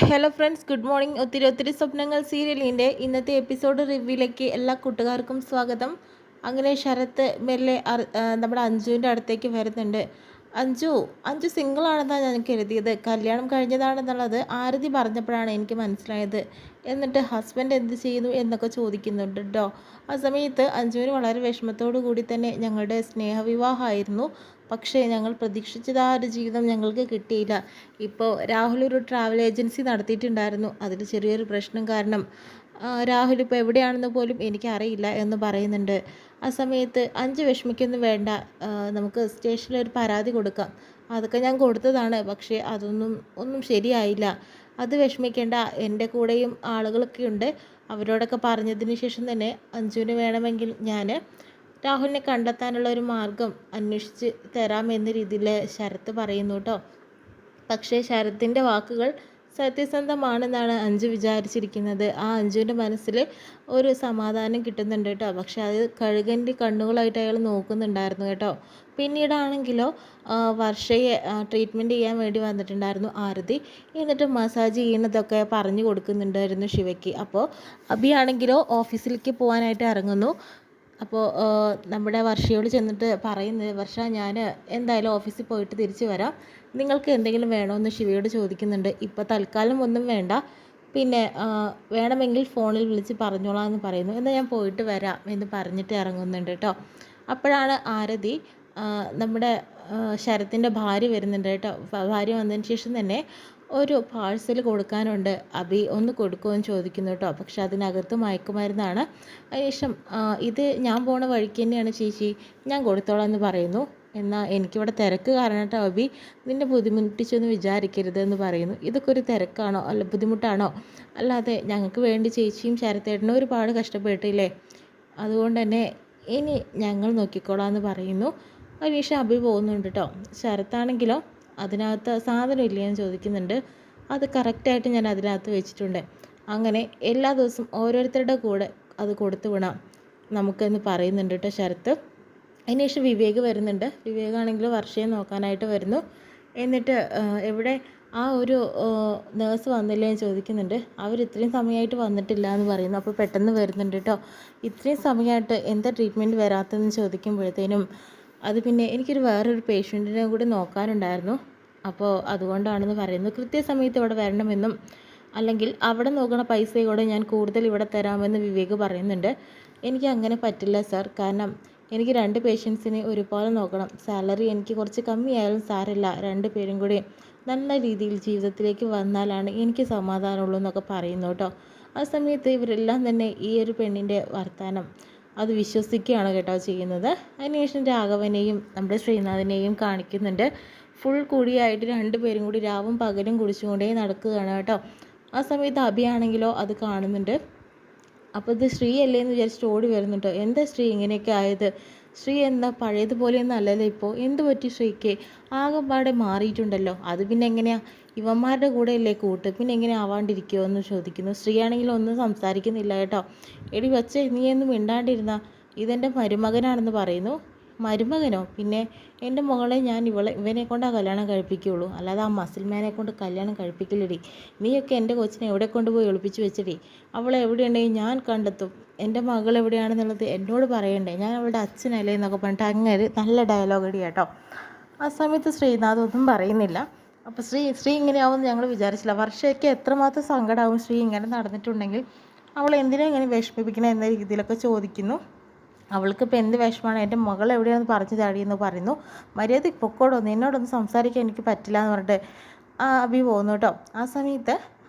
Hello friends, good morning. ഒത്തിരി സ്വപ്നങ്ങൾ സീരിയലിൻ്റെ ഇന്നത്തെ എപ്പിസോഡ് റിവ്യൂയിലേക്ക് എല്ലാ കൂട്ടുകാർക്കും സ്വാഗതം. അങ്ങനെ ശരത്ത് മെല്ലെ നമ്മുടെ അഞ്ജുവിൻ്റെ അടുത്തേക്ക് വരുന്നുണ്ട്. അഞ്ജു സിംഗിളാണെന്നാണ് ഞാൻ കരുതിയത്. കല്യാണം കഴിഞ്ഞതാണെന്നുള്ളത് ആരതി പറഞ്ഞപ്പോഴാണ് എനിക്ക് മനസ്സിലായത്. എന്നിട്ട് ഹസ്ബൻഡ് എന്ത് ചെയ്യുന്നു എന്നൊക്കെ ചോദിക്കുന്നുണ്ട് കേട്ടോ. ആ സമയത്ത് അഞ്ജുവിന് വളരെ വിഷമത്തോടു കൂടി തന്നെ ഞങ്ങളുടെ സ്നേഹവിവാഹമായിരുന്നു, പക്ഷേ ഞങ്ങൾ പ്രതീക്ഷിച്ചത് ആ ഒരു ജീവിതം ഞങ്ങൾക്ക് കിട്ടിയില്ല. ഇപ്പോൾ രാഹുൽ ഒരു ട്രാവൽ ഏജൻസി നടത്തിയിട്ടുണ്ടായിരുന്നു. അതിൽ ചെറിയൊരു പ്രശ്നം കാരണം രാഹുൽ ഇപ്പോൾ എവിടെയാണെന്ന് പോലും എനിക്കറിയില്ല എന്ന് പറയുന്നുണ്ട്. ആ സമയത്ത് അഞ്ച് വിഷമിക്കൊന്നും വേണ്ട, നമുക്ക് സ്റ്റേഷനിൽ ഒരു പരാതി കൊടുക്കാം. അതൊക്കെ ഞാൻ കൊടുത്തതാണ്, പക്ഷേ ഒന്നും ശരിയായില്ല. അത് വിഷമിക്കേണ്ട, എൻ്റെ കൂടെയും ആളുകളൊക്കെ ഉണ്ട്. അവരോടൊക്കെ പറഞ്ഞതിന് ശേഷം തന്നെ അഞ്ജുവിന് വേണമെങ്കിൽ ഞാൻ രാഹുലിനെ കണ്ടെത്താനുള്ള ഒരു മാർഗം അന്വേഷിച്ച് തരാമെന്ന രീതിയിൽ ശരത്ത് പറയുന്നു കേട്ടോ. പക്ഷേ ശരത്തിൻ്റെ വാക്കുകൾ സത്യസന്ധമാണെന്നാണ് അഞ്ജു വിചാരിച്ചിരിക്കുന്നത്. ആ അഞ്ജുവിൻ്റെ മനസ്സിൽ ഒരു സമാധാനം കിട്ടുന്നുണ്ട് കേട്ടോ. പക്ഷെ അത് കഴുകൻ്റെ കണ്ണുകളായിട്ട് അയാൾ നോക്കുന്നുണ്ടായിരുന്നു കേട്ടോ. പിന്നീടാണെങ്കിലോ വർഷയെ ട്രീറ്റ്മെൻറ്റ് ചെയ്യാൻ വേണ്ടി വന്നിട്ടുണ്ടായിരുന്നു ആരതി. എന്നിട്ട് മസാജ് ചെയ്യുന്നതൊക്കെ പറഞ്ഞു കൊടുക്കുന്നുണ്ടായിരുന്നു ശിവയ്ക്ക്. അപ്പോൾ അബിയാണെങ്കിലോ ഓഫീസിലേക്ക് പോകാനായിട്ട് ഇറങ്ങുന്നു. അപ്പോൾ നമ്മുടെ വർഷയോട് ചെന്നിട്ട് പറയുന്നത്, വർഷ ഞാൻ എന്തായാലും ഓഫീസിൽ പോയിട്ട് തിരിച്ച് വരാം, നിങ്ങൾക്ക് എന്തെങ്കിലും വേണമെന്ന് ശിവയോട് ചോദിക്കുന്നുണ്ട്. ഇപ്പോൾ തൽക്കാലം ഒന്നും വേണ്ട, പിന്നെ വേണമെങ്കിൽ ഫോണിൽ വിളിച്ച് പറഞ്ഞോളാം എന്ന് പറയുന്നു. എന്നാൽ ഞാൻ പോയിട്ട് വരാം എന്ന് പറഞ്ഞിട്ട് ഇറങ്ങുന്നുണ്ട് കേട്ടോ. അപ്പോഴാണ് ആരതി നമ്മുടെ ശരത്തിൻ്റെ ഭാര്യ വരുന്നുണ്ട് കേട്ടോ. ഭാര്യ വന്നതിന് ശേഷം തന്നെ ഒരു പാഴ്സൽ കൊടുക്കാനുണ്ട്, അബി ഒന്ന് കൊടുക്കുമെന്ന് ചോദിക്കുന്നു കേട്ടോ. പക്ഷെ അതിനകത്ത് മയക്കുമരുന്നാണ്. അതിനുശേഷം ഇത് ഞാൻ പോണ വഴിക്ക് തന്നെയാണ് ചേച്ചി, ഞാൻ കൊടുത്തോളാം എന്ന് പറയുന്നു. എന്നാൽ എനിക്കിവിടെ തിരക്ക് കാരണം കേട്ടോ അബി, നിന്നെ ബുദ്ധിമുട്ടിച്ചൊന്ന് വിചാരിക്കരുത് എന്ന് പറയുന്നു. ഇതൊക്കെ ഒരു തിരക്കാണോ അല്ല ബുദ്ധിമുട്ടാണോ? അല്ലാതെ ഞങ്ങൾക്ക് വേണ്ടി ചേച്ചിയും ശരത്തേട്ടനും ഒരുപാട് കഷ്ടപ്പെട്ടില്ലേ, അതുകൊണ്ട് തന്നെ ഇനി ഞങ്ങൾ നോക്കിക്കോളാം എന്ന് പറയുന്നു. അതിനുശേഷം അബി പോകുന്നുണ്ട് കേട്ടോ. ശരത്താണെങ്കിലോ അതിനകത്ത് സാധനം ഇല്ലയെന്ന് ചോദിക്കുന്നുണ്ട്. അത് കറക്റ്റായിട്ട് ഞാൻ അതിനകത്ത് വെച്ചിട്ടുണ്ട്. അങ്ങനെ എല്ലാ ദിവസവും ഓരോരുത്തരുടെ കൂടെ അത് കൊടുത്തു വിടാം നമുക്കെന്ന് പറയുന്നുണ്ട് കേട്ടോ ശരത്ത്. അതിനുശേഷം വിവേക് വരുന്നുണ്ട്. വിവേകാണെങ്കിൽ വർഷയെ നോക്കാനായിട്ട് വരുന്നു. എന്നിട്ട് എവിടെ ആ ഒരു നേഴ്സ് വന്നില്ലേ എന്ന് ചോദിക്കുന്നുണ്ട്. അവർ ഇത്രയും സമയമായിട്ട് വന്നിട്ടില്ല എന്ന് പറയുന്നു. അപ്പോൾ പെട്ടെന്ന് വരുന്നുണ്ട് കേട്ടോ. ഇത്രയും സമയമായിട്ട് എന്താ ട്രീറ്റ്മെൻറ്റ് വരാത്തതെന്ന് ചോദിക്കുമ്പോഴത്തേനും അത് പിന്നെ എനിക്കൊരു വേറൊരു പേഷ്യൻറ്റിനെ കൂടി നോക്കാനുണ്ടായിരുന്നു, അപ്പോൾ അതുകൊണ്ടാണെന്ന് പറയുന്നു. കൃത്യസമയത്ത് ഇവിടെ വരണമെന്നും അല്ലെങ്കിൽ അവിടെ നോക്കണ പൈസ കൂടെ ഞാൻ കൂടുതൽ ഇവിടെ തരാമെന്ന് വിവേക് പറയുന്നുണ്ട്. എനിക്ക് അങ്ങനെ പറ്റില്ല സാർ, കാരണം എനിക്ക് 2 പേഷ്യൻസിനെ ഒരുപോലെ നോക്കണം. സാലറി എനിക്ക് കുറച്ച് കമ്മിയായാലും സാരമില്ല, 2 പേരും കൂടി നല്ല രീതിയിൽ ജീവിതത്തിലേക്ക് വന്നാലാണ് എനിക്ക് സമാധാനമുള്ളൂ എന്നൊക്കെ പറയുന്നു കേട്ടോ. ആ സമയത്ത് ഇവരെല്ലാം തന്നെ ഈ ഒരു പെണ്ണിൻ്റെ വർത്തമാനം അത് വിശ്വസിക്കുകയാണ് കേട്ടോ ചെയ്യുന്നത്. അതിനുശേഷം രാഘവനെയും നമ്മുടെ ശ്രീനാഥിനെയും കാണിക്കുന്നുണ്ട്. ഫുൾ കുടിയായിട്ട് 2 പേരും കൂടി രാവും പകലും കുടിച്ചുകൊണ്ടേ നടക്കുകയാണ് കേട്ടോ. ആ സമയത്ത് അഭിയാണെങ്കിലോ അത് കാണുന്നുണ്ട്. അപ്പോൾ ഇത് ശ്രീ അല്ലേ എന്ന് വിചാരിച്ചിട്ട് ഓടി വരുന്നുണ്ടോ. എന്താ ശ്രീ ഇങ്ങനെയൊക്കെ ആയത്? ശ്രീ എന്താ പഴയതുപോലെയൊന്നും അല്ലല്ലോ ഇപ്പോൾ, എന്ത് പറ്റി ശ്രീക്ക്? ആകെപ്പാടെ മാറിയിട്ടുണ്ടല്ലോ. അത് പിന്നെ എങ്ങനെയാ, ഇവന്മാരുടെ കൂടെ അല്ലേ കൂട്ട്, പിന്നെ എങ്ങനെ ആവാണ്ടിരിക്കുമോ എന്ന് ചോദിക്കുന്നു. ശ്രീ ആണെങ്കിൽ ഒന്നും സംസാരിക്കുന്നില്ല കേട്ടോ. എടി വച്ചേ, നീ ഒന്നും മിണ്ടാണ്ടിരുന്ന, ഇതെൻ്റെ മരുമകനാണെന്ന് പറയുന്നു. മരുമകനോ? പിന്നെ എൻ്റെ മകളെ ഞാൻ ഇവനെ കൊണ്ടാണ് കല്യാണം കഴിപ്പിക്കുകയുള്ളൂ, അല്ലാതെ ആ മസിൽമാനെ കൊണ്ട് കല്യാണം കഴിപ്പിക്കില്ലടി. നീയൊക്കെ എൻ്റെ കൊച്ചിനെ എവിടെ കൊണ്ടുപോയി ഒളിപ്പിച്ച് വെച്ചടി? അവളെ എവിടെയുണ്ടെങ്കിൽ ഞാൻ കണ്ടെത്തും. എൻ്റെ മകൾ എവിടെയാണെന്നുള്ളത് എന്നോട് പറയണ്ടേ, ഞാൻ അവളുടെ അച്ഛനല്ലേ എന്നൊക്കെ പറഞ്ഞിട്ട് അങ്ങനെ നല്ല ഡയലോഗ് അടി കേട്ടോ. ആ സമയത്ത് ശ്രീനാഥ് ഒന്നും പറയുന്നില്ല. അപ്പോൾ ശ്രീ ഇങ്ങനെയാവുമെന്ന് ഞങ്ങൾ വിചാരിച്ചില്ല. വർഷയ്ക്ക് എത്രമാത്രം സങ്കടമാവും ശ്രീ ഇങ്ങനെ നടന്നിട്ടുണ്ടെങ്കിൽ. അവൾ എന്തിനാ ഇങ്ങനെ വിഷമിപ്പിക്കണം എന്ന രീതിയിലൊക്കെ ചോദിക്കുന്നു. അവൾക്കിപ്പോൾ എന്ത് വിഷമമാണ്, എൻ്റെ മകൾ എവിടെയാണെന്ന് പറഞ്ഞു താടിയെന്ന് പറയുന്നു. മര്യാദയ്ക്ക് പൊക്കോടോ, നിന്നോടൊന്നും സംസാരിക്കാൻ എനിക്ക് പറ്റില്ല എന്ന് പറഞ്ഞിട്ട് അഭി പോകുന്നു കേട്ടോ. ആ സമയത്ത്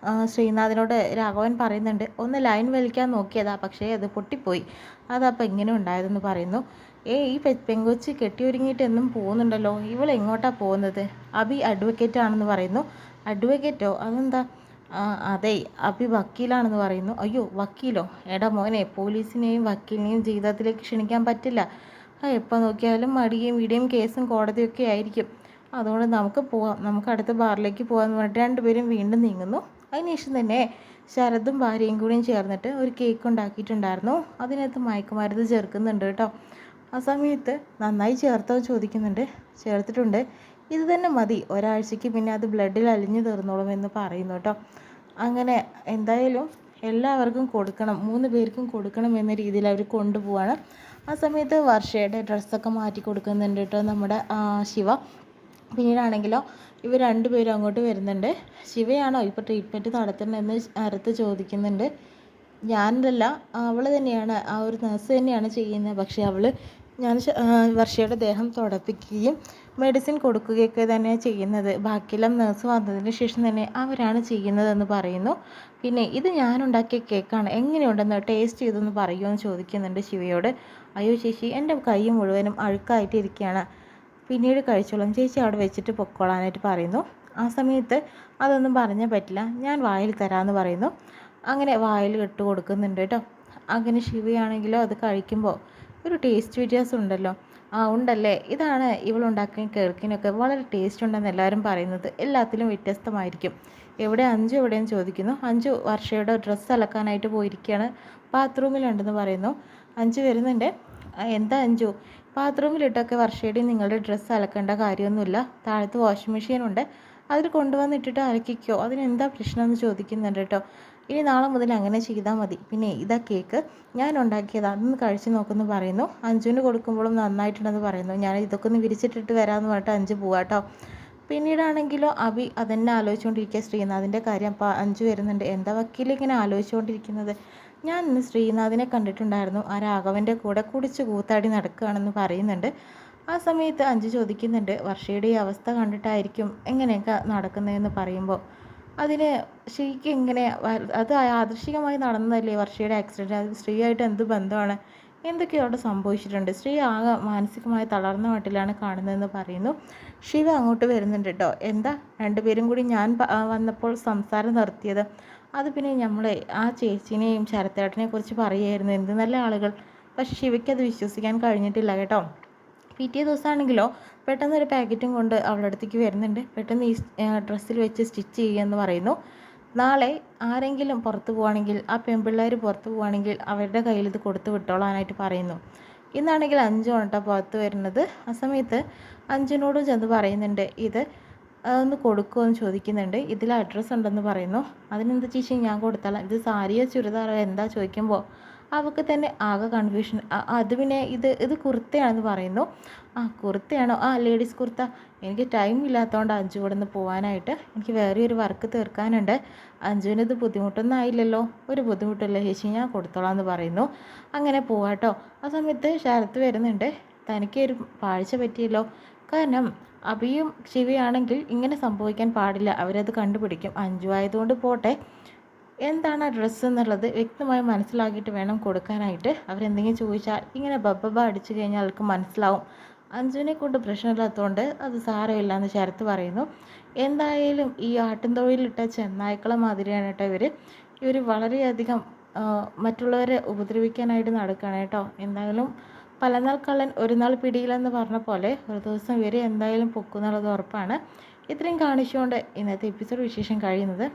ശ്രീനാഥിനോട് രാഘവൻ പറയുന്നുണ്ട്, ഒന്ന് ലൈൻ വലിക്കാൻ നോക്കിയതാ, പക്ഷേ അത് പൊട്ടിപ്പോയി, അതപ്പോൾ ഇങ്ങനെ ഉണ്ടായതെന്ന് പറയുന്നു. ഈ പെങ്കൊച്ച് കെട്ടിയൊരുങ്ങിയിട്ട് എന്നും പോകുന്നുണ്ടല്ലോ, ഇവൾ എങ്ങോട്ടാണ് പോകുന്നത്? അഭി അഡ്വക്കേറ്റ് ആണെന്ന് പറയുന്നു. അഡ്വക്കേറ്റോ? അതെന്താ? അതെ, അഭി വക്കീലാണെന്ന് പറയുന്നു. അയ്യോ വക്കീലോ? എടാ മോനെ, പോലീസിനെയും വക്കീലിനെയും ജീവിതത്തിലേക്ക് ക്ഷണിക്കാൻ പറ്റില്ല. എപ്പോൾ നോക്കിയാലും മടിയും ഇടിയും കേസും കോടതിയൊക്കെ ആയിരിക്കും. അതുകൊണ്ട് നമുക്ക് പോവാം, നമുക്ക് അടുത്ത ബാറിലേക്ക് പോകാമെന്ന് പറഞ്ഞിട്ട് 2 പേരും വീണ്ടും നീങ്ങുന്നു. അതിനുശേഷം തന്നെ ശരതും ഭാര്യയും കൂടിയും ചേർന്നിട്ട് ഒരു കേക്ക് ഉണ്ടാക്കിയിട്ടുണ്ടായിരുന്നു. അതിനകത്ത് മയക്കുമരുന്ന് ചേർക്കുന്നുണ്ട് കേട്ടോ. ആ സമയത്ത് നന്നായി ചേർത്തോ ചോദിക്കുന്നുണ്ട്. ചേർത്തിട്ടുണ്ട്, ഇത് തന്നെ മതി, ഒരാഴ്ചയ്ക്ക് പിന്നെ അത് ബ്ലഡിൽ അലിഞ്ഞു തീർന്നോളും എന്ന് പറയുന്നു കേട്ടോ. അങ്ങനെ എന്തായാലും എല്ലാവർക്കും കൊടുക്കണം, 3 പേർക്കും കൊടുക്കണം എന്ന രീതിയിൽ അവർ കൊണ്ടുപോവാണ്. ആ സമയത്ത് വർഷയുടെ ഡ്രസ്സൊക്കെ മാറ്റി കൊടുക്കുന്നുണ്ട് കേട്ടോ നമ്മുടെ ശിവ. പിന്നീടാണെങ്കിലോ ഇവർ രണ്ടുപേരും അങ്ങോട്ട് വരുന്നുണ്ട്. ശിവയാണോ ഇപ്പോൾ ട്രീറ്റ്മെൻറ്റ് നടത്തുന്നതെന്ന് അരത്ത് ചോദിക്കുന്നുണ്ട്. ഞാനല്ല, അവൾ തന്നെയാണ്, ആ ഒരു നഴ്സ് തന്നെയാണ് ചെയ്യുന്നത്. പക്ഷേ ഞാൻ വർഷയുടെ ദേഹം തുടപ്പിക്കുകയും മെഡിസിൻ കൊടുക്കുകയൊക്കെ തന്നെ ചെയ്യുന്നത്. ബാക്കിയെല്ലാം നഴ്സ് വന്നതിന് ശേഷം തന്നെ അവരാണ് ചെയ്യുന്നതെന്ന് പറയുന്നു. പിന്നെ ഇത് ഞാനുണ്ടാക്കിയ കേക്കാണ്, എങ്ങനെയുണ്ടെന്ന് ടേസ്റ്റ് ചെയ്തെന്ന് പറയുമോ എന്ന് ചോദിക്കുന്നുണ്ട് ശിവയോട്. അയ്യോ ചേച്ചി, എൻ്റെ കൈ മുഴുവനും അഴുക്കായിട്ടിരിക്കുകയാണ്, പിന്നീട് കഴിച്ചോളാം, ചേച്ചി അവിടെ വെച്ചിട്ട് പൊക്കോളാനായിട്ട് പറയുന്നു. ആ സമയത്ത് അതൊന്നും പറഞ്ഞാൽ പറ്റില്ല, ഞാൻ വായിൽ തരാമെന്ന് പറയുന്നു. അങ്ങനെ വായിൽ ഇട്ട് കൊടുക്കുന്നുണ്ട് കേട്ടോ. അങ്ങനെ ശിവയാണെങ്കിലോ അത് കഴിക്കുമ്പോൾ ഒരു ടേസ്റ്റ് വ്യത്യാസം ഉണ്ടല്ലോ. ഉണ്ടല്ലേ, ഇതാണ് ഇവളുണ്ടാക്കിയ കേക്കിനൊക്കെ വളരെ ടേസ്റ്റ് ഉണ്ടെന്ന് എല്ലാവരും പറയുന്നത്. എല്ലാത്തിലും വ്യത്യസ്തമായിരിക്കും. എവിടെ അഞ്ചു എവിടെയെന്ന് ചോദിക്കുന്നു. അഞ്ചു വർഷയുടെ ഡ്രസ്സ് അലക്കാനായിട്ട് പോയിരിക്കുകയാണ്, ബാത്റൂമിലുണ്ടെന്ന് പറയുന്നു. അഞ്ചു വരുന്നുണ്ട്. എന്താ അഞ്ചു, ബാത്റൂമിലിട്ടൊക്കെ വർഷയുടെയും നിങ്ങളുടെ ഡ്രസ്സ് അലക്കേണ്ട കാര്യമൊന്നുമില്ല, താഴത്ത് വാഷിംഗ് മെഷീനുണ്ട്, അതിൽ കൊണ്ടുവന്നിട്ടിട്ട് അലക്കിക്കോ, അതിനെന്താ പ്രശ്നമെന്ന് ചോദിക്കുന്നുണ്ട് കേട്ടോ. ഇനി നാളെ മുതൽ അങ്ങനെ ചെയ്താൽ മതി. പിന്നെ ഇതാ കേക്ക്, ഞാൻ ഉണ്ടാക്കിയത്, അതൊന്ന് കഴിച്ച് നോക്കുമെന്ന് പറയുന്നു. അഞ്ചുവിന് കൊടുക്കുമ്പോഴും നന്നായിട്ടുണ്ടെന്ന് പറയുന്നു. ഞാൻ ഇതൊക്കെ ഒന്ന് വിരിച്ചിട്ടിട്ട് വരാമെന്ന് പറഞ്ഞിട്ട് അഞ്ച് പോവാട്ടോ. പിന്നീടാണെങ്കിലോ അഭി അതെന്നെ ആലോചിച്ചുകൊണ്ടിരിക്കുക, ശ്രീനാഥിൻ്റെ കാര്യം. അപ്പോൾ അഞ്ചു വരുന്നുണ്ട്. എന്താ വക്കീലിങ്ങനെ ആലോചിച്ചുകൊണ്ടിരിക്കുന്നത്? ഞാൻ ഇന്ന് ശ്രീനാഥിനെ കണ്ടിട്ടുണ്ടായിരുന്നു, ആ രാഘവൻ്റെ കൂടെ കുടിച്ച് കൂത്താടി നടക്കുകയാണെന്ന് പറയുന്നുണ്ട്. ആ സമയത്ത് അഞ്ചു ചോദിക്കുന്നുണ്ട്, വർഷയുടെ ഈ അവസ്ഥ കണ്ടിട്ടായിരിക്കും എങ്ങനെയൊക്കെ നടക്കുന്നതെന്ന് പറയുമ്പോൾ അതിന് ശരിക്കും ഇങ്ങനെ അത് യാദൃശ്ചികമായി നടന്നതല്ലേ വർഷയുടെ ആക്സിഡൻറ്റ്, അത് സ്ത്രീയായിട്ട് എന്ത് ബന്ധമാണ്, എന്തൊക്കെയോ അവിടെ സംഭവിച്ചിട്ടുണ്ട്, സ്ത്രീ ആകെ മാനസികമായി തളർന്ന മട്ടിലാണ് കാണുന്നതെന്ന് പറയുന്നു. ശിവ അങ്ങോട്ട് വരുന്നുണ്ട് കേട്ടോ. എന്താ രണ്ടുപേരും കൂടി ഞാൻ വന്നപ്പോൾ സംസാരം നിർത്തിയത്? അത് പിന്നെ നമ്മളെ ആ ചേച്ചിനെയും ശരത്തേട്ടനെ കുറിച്ച് പറയുമായിരുന്നു, എന്ത് നല്ല ആളുകൾ. പക്ഷെ ശിവയ്ക്ക് അത് വിശ്വസിക്കാൻ കഴിഞ്ഞിട്ടില്ല കേട്ടോ. പിറ്റേ ദിവസമാണെങ്കിലോ പെട്ടെന്നൊരു പാക്കറ്റും കൊണ്ട് അവളുടെ അടുത്തേക്ക് വരുന്നുണ്ട്. പെട്ടെന്ന് ഈ ഡ്രസ്സിൽ വെച്ച് സ്റ്റിച്ച് ചെയ്യുമെന്ന് പറയുന്നു. നാളെ ആരെങ്കിലും പുറത്ത് പോവുകയാണെങ്കിൽ, ആ പെൺപിള്ളേർ പുറത്ത് പോവുകയാണെങ്കിൽ അവരുടെ കയ്യിൽ ഇത് കൊടുത്ത് വിട്ടോളാനായിട്ട് പറയുന്നു. ഇന്നാണെങ്കിൽ അഞ്ചു കേട്ടോ പുറത്ത് വരുന്നത്. ആ സമയത്ത് അഞ്ചിനോടും ചെന്ന് പറയുന്നുണ്ട്, ഇത് ഒന്ന് കൊടുക്കുമെന്ന് ചോദിക്കുന്നുണ്ട്. ഇതിൽ അഡ്രസ്സ് ഉണ്ടെന്ന് പറയുന്നു. അതിനെന്താ ചേച്ചി, ഞാൻ കൊടുത്താലാം, ഇത് സാരിയോ ചുരിദാറോ എന്താ ചോദിക്കുമ്പോൾ അവൾക്ക് തന്നെ ആകെ കൺഫ്യൂഷൻ. അത് പിന്നെ ഇത് കുർത്തയാണെന്ന് പറയുന്നു. കുർത്തയാണോ? ലേഡീസ് കുർത്ത. എനിക്ക് ടൈം ഇല്ലാത്തതുകൊണ്ട് അഞ്ചു ഇവിടെ നിന്ന് പോകാനായിട്ട്, എനിക്ക് വേറെ ഒരു വർക്ക് തീർക്കാനുണ്ട്. അഞ്ചുവിന് ഇത് ബുദ്ധിമുട്ടൊന്നും ആയില്ലല്ലോ? ഒരു ബുദ്ധിമുട്ടില്ല ചേച്ചി, ഞാൻ കൊടുത്തോളാം എന്ന് പറയുന്നു. അങ്ങനെ പോവാട്ടോ. ആ സമയത്ത് ശരത്ത് വരുന്നുണ്ട്. തനിക്ക് ഒരു പാഴ്ച പറ്റിയല്ലോ, കാരണം അഭിയും ശിവയാണെങ്കിൽ ഇങ്ങനെ സംഭവിക്കാൻ പാടില്ല, അവരത് കണ്ടുപിടിക്കും. അഞ്ചു ആയതുകൊണ്ട് പോട്ടെ, എന്താണ് ആ ഡ്രസ്സ് എന്നുള്ളത് വ്യക്തമായി മനസ്സിലാക്കിയിട്ട് വേണം കൊടുക്കാനായിട്ട്. അവരെന്തെങ്കിലും ചോദിച്ചാൽ ഇങ്ങനെ ബബ്ബ അടിച്ചു കഴിഞ്ഞാൽ അവർക്ക് മനസ്സിലാവും. അഞ്ജുവിനെ കൊണ്ട് പ്രശ്നമില്ലാത്തതുകൊണ്ട് അത് സാരമില്ല എന്ന് ശരത്ത് പറയുന്നു. എന്തായാലും ഈ ആട്ടിൻതൊഴിലിട്ട ചെന്നായ്ക്കളെ മാതിരിയാണ് കേട്ടോ ഇവർ വളരെയധികം മറ്റുള്ളവരെ ഉപദ്രവിക്കാനായിട്ട് നടക്കുകയാണ് കേട്ടോ. എന്തായാലും പലനാൾ കള്ളൻ ഒരു നാൾ പിടിയിലെന്ന് പറഞ്ഞ പോലെ ഒരു ദിവസം ഇവർ എന്തായാലും പൊക്കുന്നുള്ളത് ഉറപ്പാണ്. ഇത്രയും കാണിച്ചുകൊണ്ട് ഇന്നത്തെ എപ്പിസോഡ് വിശേഷം കഴിയുന്നത്.